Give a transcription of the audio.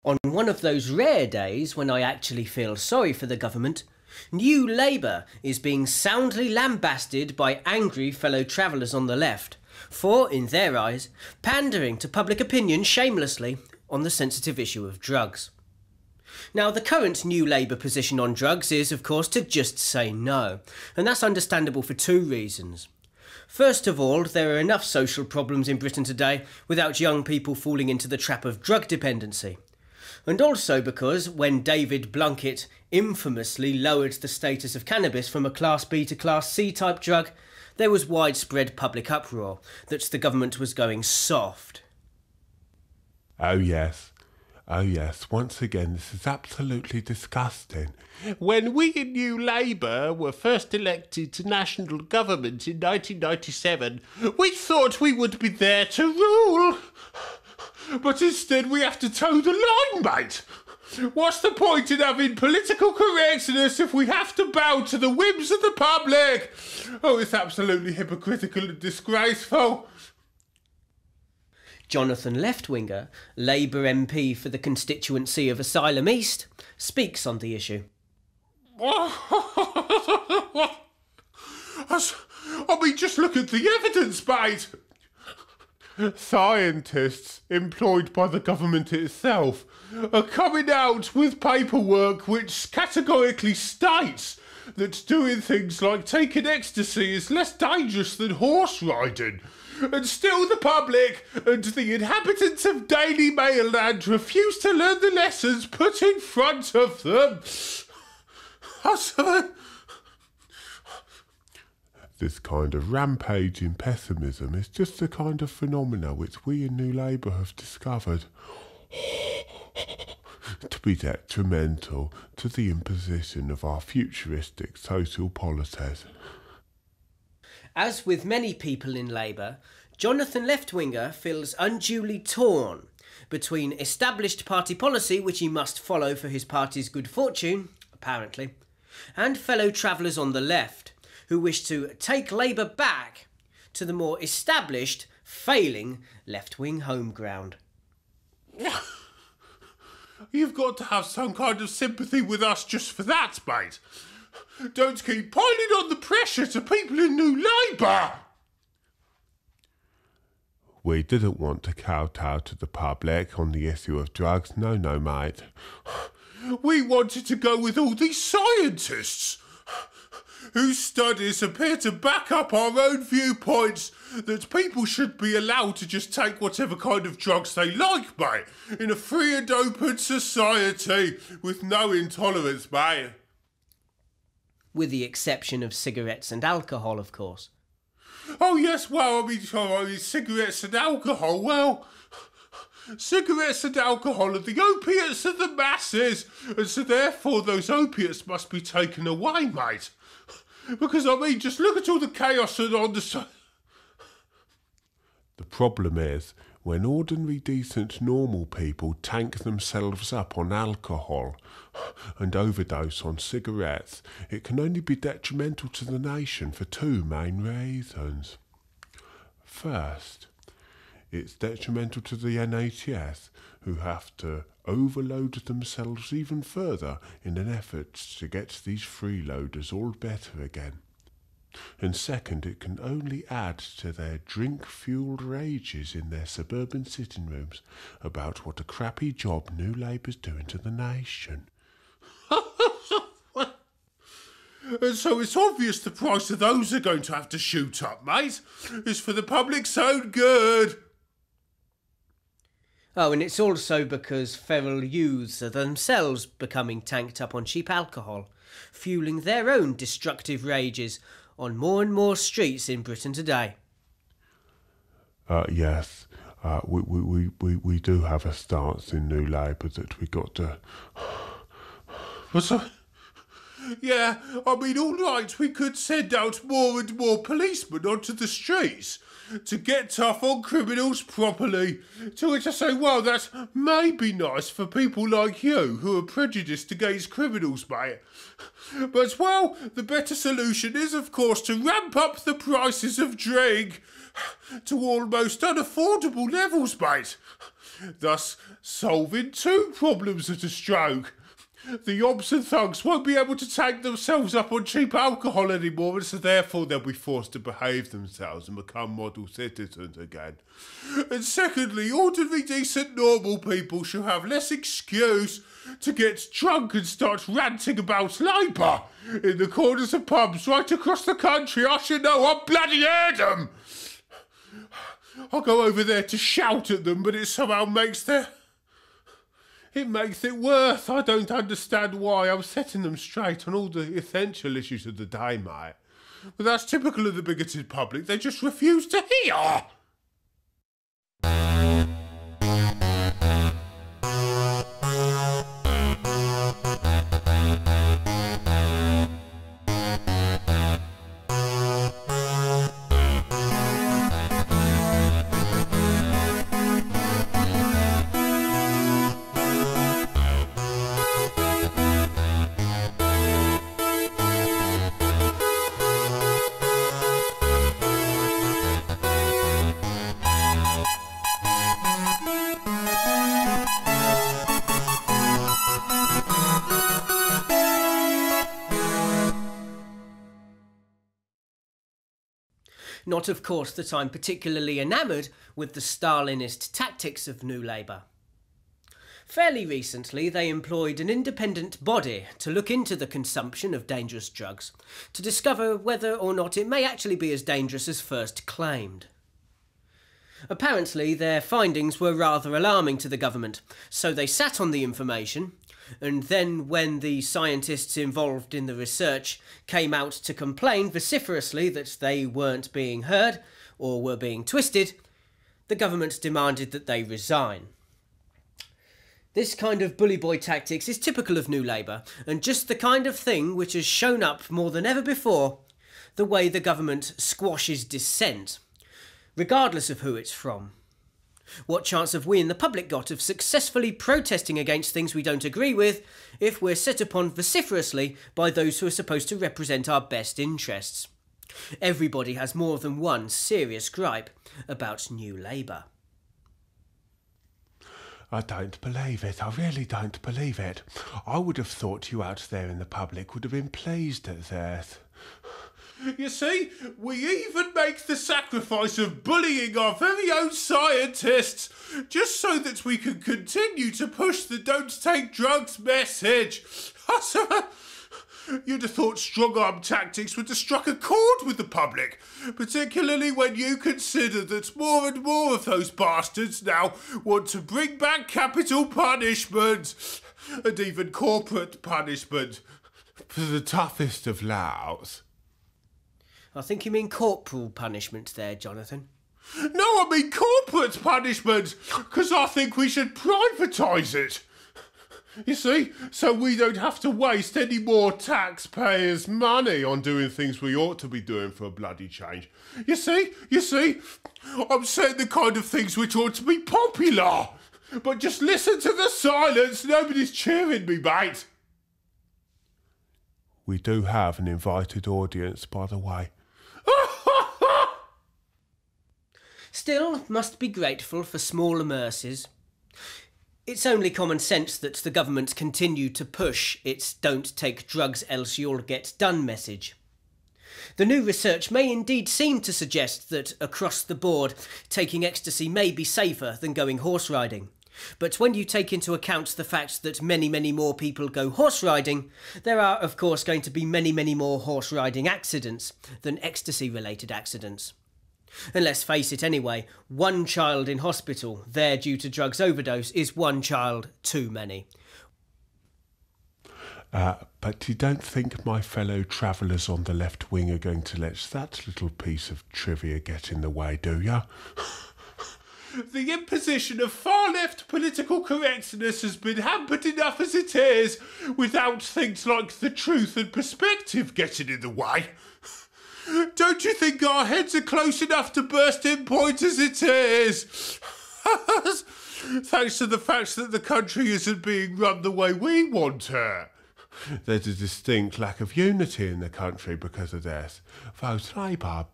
On one of those rare days when I actually feel sorry for the government, New Labour is being soundly lambasted by angry fellow travellers on the left for, in their eyes, pandering to public opinion shamelessly on the sensitive issue of drugs. Now, the current New Labour position on drugs is, of course, to just say no, and that's understandable for two reasons. First of all, there are enough social problems in Britain today without young people falling into the trap of drug dependency. And also because when David Blunkett infamously lowered the status of cannabis from a Class B to Class C type drug, there was widespread public uproar that the government was going soft. Oh yes, once again this is absolutely disgusting. When we in New Labour were first elected to national government in 1997, we thought we would be there to rule. But instead we have to toe the line, mate. What's the point in having political correctness if we have to bow to the whims of the public? Oh, it's absolutely hypocritical and disgraceful. Johnathan Leftwinger, Labour MP for the constituency of Asylum East, speaks on the issue. I mean, just look at the evidence, mate. Scientists employed by the government itself are coming out with paperwork which categorically states that doing things like taking ecstasy is less dangerous than horse riding. And still the public and the inhabitants of Daily Mail Land refuse to learn the lessons put in front of them. This kind of rampaging pessimism is just the kind of phenomena which we in New Labour have discovered to be detrimental to the imposition of our futuristic social policies. As with many people in Labour, Johnathan Leftwinger feels unduly torn between established party policy, which he must follow for his party's good fortune, apparently, and fellow travellers on the left, who wish to take Labour back to the more established, failing left-wing home ground. You've got to have some kind of sympathy with us just for that, mate. Don't keep piling on the pressure to people in New Labour. We didn't want to kowtow to the public on the issue of drugs, no, mate. We wanted to go with all these scientists whose studies appear to back up our own viewpoints that people should be allowed to just take whatever kind of drugs they like, mate, in a free and open society with no intolerance, mate. With the exception of cigarettes and alcohol, of course. Oh yes, well, I mean cigarettes and alcohol, well, cigarettes and alcohol are the opiates of the masses, and so therefore those opiates must be taken away, mate. Because, I mean, just look at all the chaos on the side. The problem is, when ordinary, decent, normal people tank themselves up on alcohol and overdose on cigarettes, it can only be detrimental to the nation for two main reasons. First, it's detrimental to the NHS, who have to overload themselves even further in an effort to get these freeloaders all better again. And second, it can only add to their drink-fuelled rages in their suburban sitting rooms about what a crappy job New Labour's doing to the nation. And so it's obvious the price of those are going to have to shoot up, mate. It's for the public's own good. Oh, and it's also because feral youths are themselves becoming tanked up on cheap alcohol, fueling their own destructive rages on more and more streets in Britain today. Yes, we do have a stance in New Labour that we got to... What's that? Yeah, I mean, all right, we could send out more and more policemen onto the streets to get tough on criminals properly. To which I say, well, that may be nice for people like you who are prejudiced against criminals, mate. But, well, the better solution is, of course, to ramp up the prices of drink to almost unaffordable levels, mate. thus solving two problems at a stroke. The obs and thugs won't be able to tank themselves up on cheap alcohol anymore, and so therefore they'll be forced to behave themselves and become model citizens again. And secondly, ordinary, decent, normal people shall have less excuse to get drunk and start ranting about Labour in the corners of pubs right across the country. I should know, I bloody heard them! I'll go over there to shout at them, but it somehow makes it worse. I don't understand why. I'm setting them straight on all the essential issues of the day, mate. But that's typical of the bigoted public. They just refuse to hear. Not, of course, that I'm particularly enamoured with the Stalinist tactics of New Labour. Fairly recently, they employed an independent body to look into the consumption of dangerous drugs, to discover whether or not it may actually be as dangerous as first claimed. Apparently, their findings were rather alarming to the government, so they sat on the information, and then when the scientists involved in the research came out to complain vociferously that they weren't being heard or were being twisted, the government demanded that they resign. This kind of bully boy tactics is typical of New Labour, and just the kind of thing which has shown up more than ever before the way the government squashes dissent, regardless of who it's from. What chance have we in the public got of successfully protesting against things we don't agree with if we're set upon vociferously by those who are supposed to represent our best interests? Everybody has more than one serious gripe about New Labour. I don't believe it. I really don't believe it. I would have thought you out there in the public would have been pleased at that. You see, we even make the sacrifice of bullying our very own scientists just so that we can continue to push the don't take drugs message. You'd have thought strong-arm tactics would have struck a chord with the public, particularly when you consider that more and more of those bastards now want to bring back capital punishment and even corporate punishment for the toughest of louts. I think you mean corporal punishment there, Jonathan. No, I mean corporate punishment, because I think we should privatise it. You see, so we don't have to waste any more taxpayers' money on doing things we ought to be doing for a bloody change. You see, I'm saying the kind of things which ought to be popular. But just listen to the silence, nobody's cheering me, mate. We do have an invited audience, by the way. Still, must be grateful for smaller mercies. It's only common sense that the government continue to push its "don't take drugs else you'll get done" message. The new research may indeed seem to suggest that across the board taking ecstasy may be safer than going horse riding. But when you take into account the fact that many, many more people go horse riding, there are of course going to be many, many more horse riding accidents than ecstasy related accidents. And let's face it anyway, one child in hospital there due to drugs overdose is one child too many. But you don't think my fellow travellers on the left wing are going to let that little piece of trivia get in the way, do ya? The imposition of far-left political correctness has been hampered enough as it is, without things like the truth and perspective getting in the way. Don't you think our heads are close enough to bursting point as it is? Thanks to the fact that the country isn't being run the way we want her. There's a distinct lack of unity in the country because of this. Vote Labour,